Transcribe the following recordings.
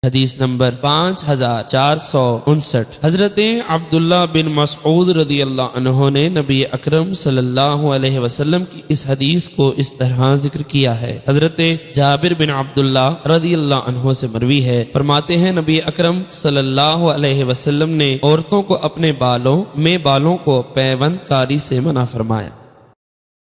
حدیث نمبر 5459۔ حضرت عبداللہ بن مسعود رضی اللہ عنہ نے نبی اکرم صلی اللہ علیہ وسلم کی اس حدیث کو اس طرح ذکر کیا ہے۔ حضرت جابر بن عبداللہ رضی اللہ عنہ سے مروی ہے، فرماتے ہیں نبی اکرم صلی اللہ علیہ وسلم نے عورتوں کو اپنے بالوں کو پیوند کاری سے منع فرمایا۔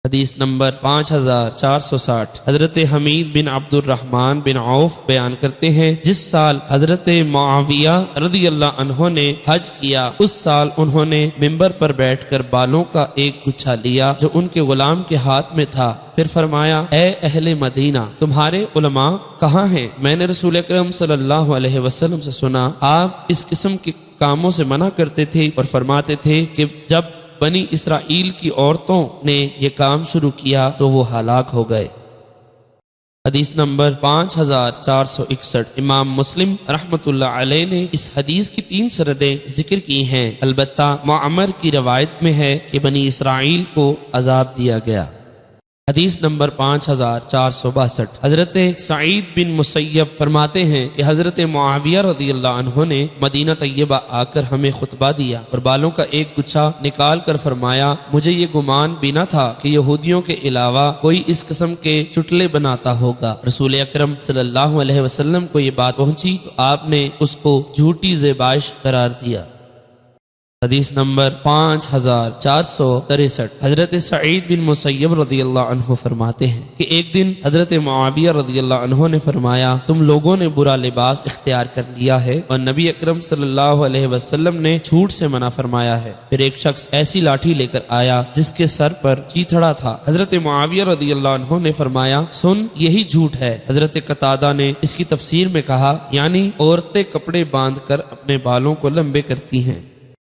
حدیث نمبر 5460۔ حضرت حمید بن عبد الرحمن بن عوف بیان کرتے ہیں، جس سال حضرت معاویہ رضی اللہ عنہ نے حج کیا، اس سال انہوں نے ممبر پر بیٹھ کر بالوں کا ایک گچھا لیا جو ان کے غلام کے ہاتھ میں تھا، پھر فرمایا، اے اہل مدینہ، تمہارے علماء کہاں ہیں؟ میں نے رسول اکرم صلی اللہ علیہ وسلم سے سنا آپ اس قسم کے کاموں سے منع کرتے تھے اور فرماتے تھے کہ جب بنی اسرائیل کی عورتوں نے یہ کام شروع کیا تو وہ ہلاک ہو گئے۔ حدیث نمبر 5461۔ امام مسلم رحمۃ اللہ علیہ نے اس حدیث کی 3 سندیں ذکر کی ہیں، البتہ معمر کی روایت میں ہے کہ بنی اسرائیل کو عذاب دیا گیا۔ حدیث نمبر 5462۔ حضرت سعید بن مسیب فرماتے ہیں کہ حضرت معاویہ رضی اللہ عنہ نے مدینہ طیبہ آ کر ہمیں خطبہ دیا اور بالوں کا ایک گچھا نکال کر فرمایا، مجھے یہ گمان بھی نہ تھا کہ یہودیوں کے علاوہ کوئی اس قسم کے چٹلے بناتا ہوگا۔ رسول اکرم صلی اللہ علیہ وسلم کو یہ بات پہنچی تو آپ نے اس کو جھوٹی زیبائش قرار دیا۔ حدیث نمبر 5463۔ حضرت سعید بن مسیب رضی اللہ عنہ فرماتے ہیں کہ ایک دن حضرت معاویہ رضی اللہ عنہ نے فرمایا، تم لوگوں نے برا لباس اختیار کر لیا ہے اور نبی اکرم صلی اللہ علیہ وسلم نے جھوٹ سے منع فرمایا ہے۔ پھر ایک شخص ایسی لاٹھی لے کر آیا جس کے سر پر چیتھڑا تھا۔ حضرت معاویہ رضی اللہ عنہ نے فرمایا، سن، یہی جھوٹ ہے۔ حضرت قتادہ نے اس کی تفسیر میں کہا، یعنی عورتیں کپڑے باندھ کر اپنے بالوں کو لمبے کرتی ہیں۔